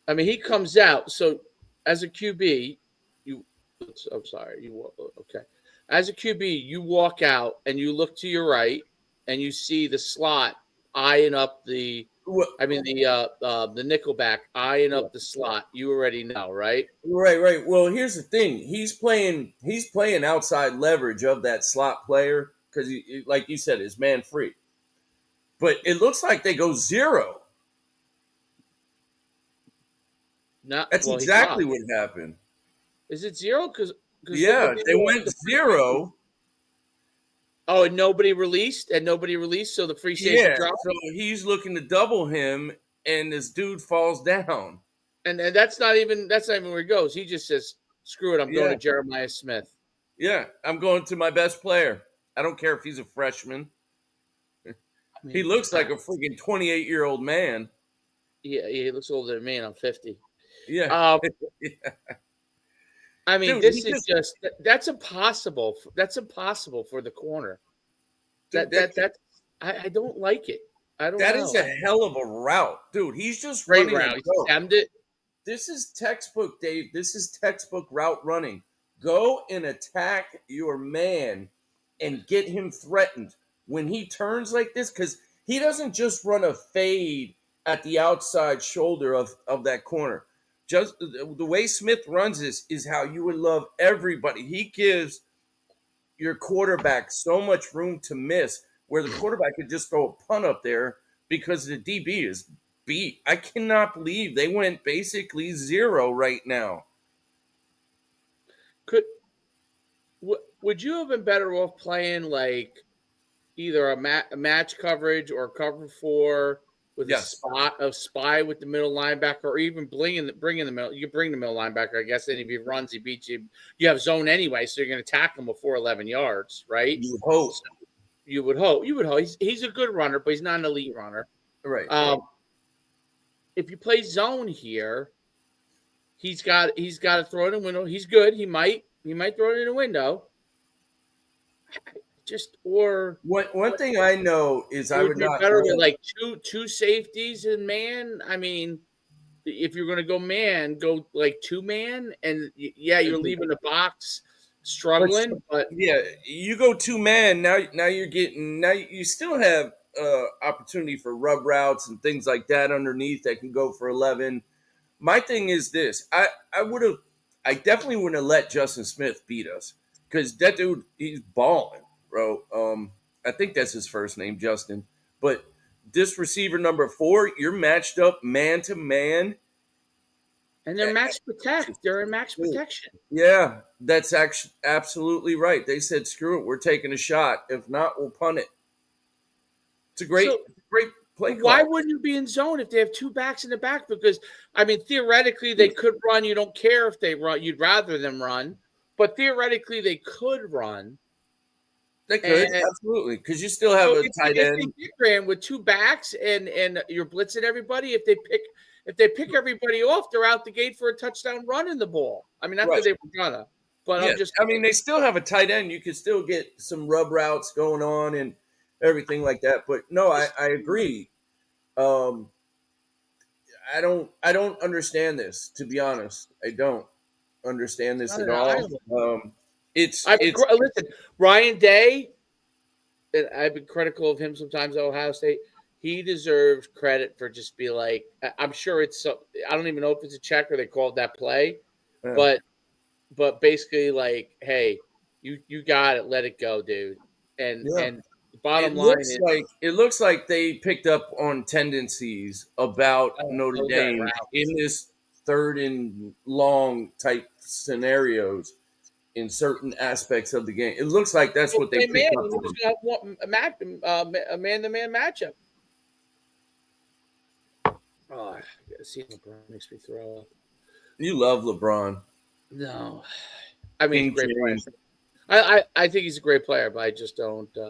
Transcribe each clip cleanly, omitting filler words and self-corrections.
I mean, he comes out. So as a QB, you. I'm sorry. Okay. As a QB, you walk out and you look to your right and you see the slot eyeing up the. Well, I mean the nickelback eyeing up the slot. You already know, right? right, right. Well, here's the thing. He's playing outside leverage of that slot player because, like you said, is man free. But it looks like they go zero. Not That's well. He exactly dropped. what happened. Is it zero? Because look Yeah, at the they went the free safety. zero. Oh, and nobody released, so the free safety Yeah, dropped. so he's looking to double him, and this dude falls down. And that's not even where he goes. He just says, "Screw it, I'm going to Yeah, Jeremiah Smith." yeah. I'm going to my best player. I don't care if he's a freshman. I He mean, looks like a freaking 28-year-old man. yeah, he looks older than me, and I'm 50. Yeah, Um, I mean, dude. He this is just just that's impossible. That's impossible for the corner. dude, I don't like it. I don't that is know. a hell of a route, dude. He's just Great running a route. He go. stemmed it. This is textbook, Dave. This is textbook route running. Go and attack your man and get him threatened when he turns like this, because he doesn't just run a fade at the outside shoulder of that corner. Just the way Smith runs this is how you would love everybody. He gives your quarterback so much room to miss, where the quarterback could just throw a punt up there because the DB is beat. I cannot believe they went basically zero right now. Could would you have been better off playing like either a match coverage or cover four with Yes. a spy with the middle linebacker, or even bringing the middle. You can bring the middle linebacker, I guess. And if he runs, he beats you. You have zone anyway, so you're going to tackle him before 11 yards, right? You hope. So you would hope. You would hope he's a good runner, but he's not an elite runner. Right. Um, if you play zone here, he's got to throw it in the window. He's good. He might throw it in the window. Just or One thing I know is it I would would be not better with run. like two safeties and man. I mean, if you're going to go man, go like two man, and yeah, you're leaving the box But struggling, but yeah, you go two man now. Now you're getting now you still have opportunity for rub routes and things like that underneath that can go for 11. My thing is this: I definitely wouldn't have let Justin Smith beat us because that dude he's balling, bro. I think that's his first name, Justin. But this receiver number 4, you're matched up man to man. and they're max protect. They're in max protection. Yeah, that's actually absolutely right. They said, "Screw it, we're taking a shot. If not, we'll punt it." So Great play why call. wouldn't you be in zone if they have two backs in the back? Because I mean, theoretically, they could run. You don't care if they run. You'd rather them run, but theoretically, they could run. They could And absolutely because you still have so a if tight if they end. get ran with two backs and you're blitzing everybody, if they pick everybody off, they're out the gate for a touchdown run in the ball. I mean, not that Right. they were gonna, but I'm Yes, just I mean they still have a tight end. You could still get some rub routes going on and everything like that. But no, I agree. Um, I don't understand this, to be honest. I don't understand this not at an all. island. It's Listen, Ryan Day, and I've been critical of him sometimes at Ohio State. He deserves credit for just be like, I'm sure it's so. I don't even know if it's a check or they called that play, uh, but basically like, hey, you got it, let it go, dude. And yeah. and the bottom line is, It looks like they picked up on tendencies about Notre those are Dame in routes. this third and long type scenarios in certain aspects of the game. It looks like that's We'll what they play man, picked up and on. just gonna have a man-to-man matchup. Oh, I gotta see LeBron makes me throw up. You love LeBron, No, I mean he's a King great player. James. I think he's a great player, but I just don't. You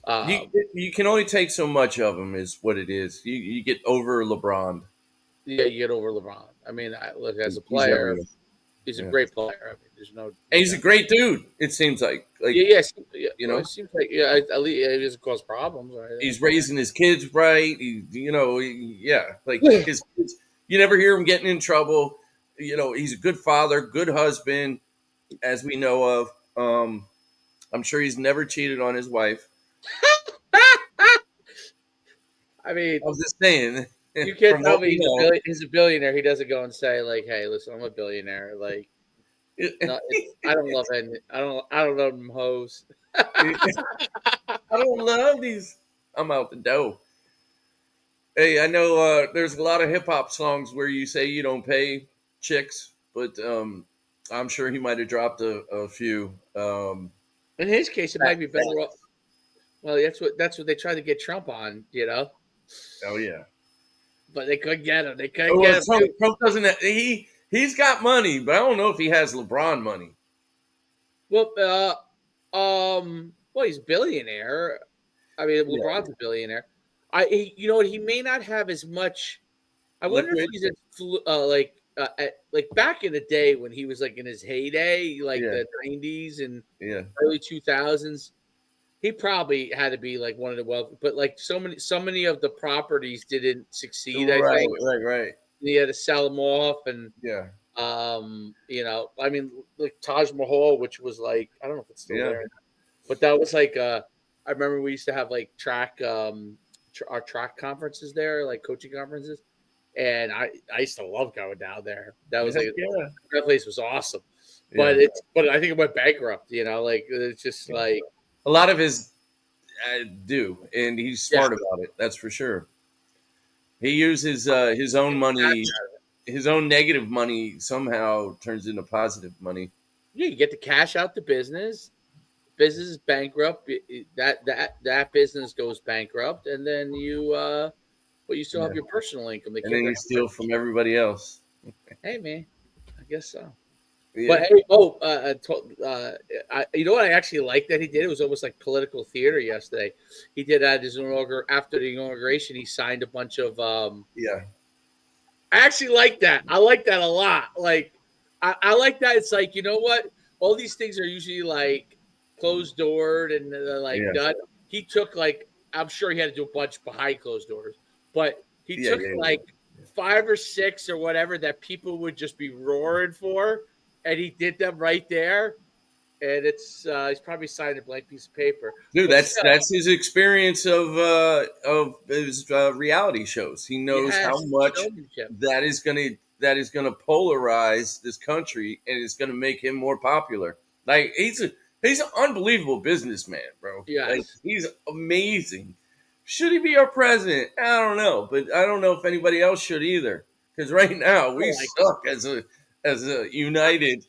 Um, you can only take so much of him, is what it is. You get over LeBron. yeah, you get over LeBron. I mean, look as a He's player, everywhere. he's a Yeah. great player. I mean, there's And no he's a doubt. great dude. It seems like Yeah, yes, yeah. you Well, know it seems like at least it doesn't cause problems or anything he's like that. raising his kids right. Yeah, like his kids. You never hear him getting in trouble. You know, he's a good father, good husband, as we know of. I'm sure he's never cheated on his wife. I mean, I was just saying, you can't from tell what me we know. he's a billionaire. He doesn't go and say like, "Hey, listen, I'm a billionaire." Like, no, I don't love any. I don't love them hoes. I don't love these. I'm out the dough. Hey, I know there's a lot of hip hop songs where you say you don't pay chicks, but I'm sure he might have dropped a few. In his case, it might be better off. Well, that's what they tried to get Trump on, Oh yeah. but they couldn't get him. They couldn't Well, get him. Trump doesn't. He's got money, but I don't know if he has LeBron money. Well, well, he's a billionaire. I mean, Yeah. LeBron's a billionaire. You know what? He may not have as much. I wonder if Liquid. he's like back in the day when he was like in his heyday, like Yeah. the '90s and Yeah. early 2000s. He probably had to be like one of the wealthy, but like so many of the properties didn't succeed. I Right. think Right. he had to sell them off, and Yeah. I mean, like Taj Mahal, which was like I don't know if it's still Yeah. there, but that was like I remember we used to have like our track conferences there, like coaching conferences, and I used to love going down there. That was Heck like yeah. that place was awesome, Yeah. but I think it went bankrupt. Like it's just like A lot of his do, and he's yeah, smart about it. That's for sure. He uses his own yeah, money, his own negative money somehow turns into positive money. you get to cash out the business. Business is bankrupt. That business goes bankrupt, and then but you still Yeah. have your personal income. They And keep then their you steal from everybody else. hey man, I guess so. Yeah. But hey, you know what I actually liked that he did? It was almost like political theater yesterday. He did at his after the inauguration. He signed a bunch of. Yeah. I actually like that. I like that a lot. Like I like that. It's like you know what? All these things are usually like closed doored and they're like Yeah. done. He took like I'm sure he had to do a bunch behind closed doors, but he Yeah. took Yeah. like 5 or 6 or whatever that people would just be roaring for, and he did them right there. And it's he's probably signed a blank piece of paper. Dude, But that's still, that's his experience of his reality shows. He knows how yes, much showmanship. that is gonna polarize this country, and it's gonna make him more popular. Like he's an unbelievable businessman, bro. Like Yes. he's amazing. Should he be our president? I don't know, but I don't know if anybody else should either. Because right now we I like suck as a united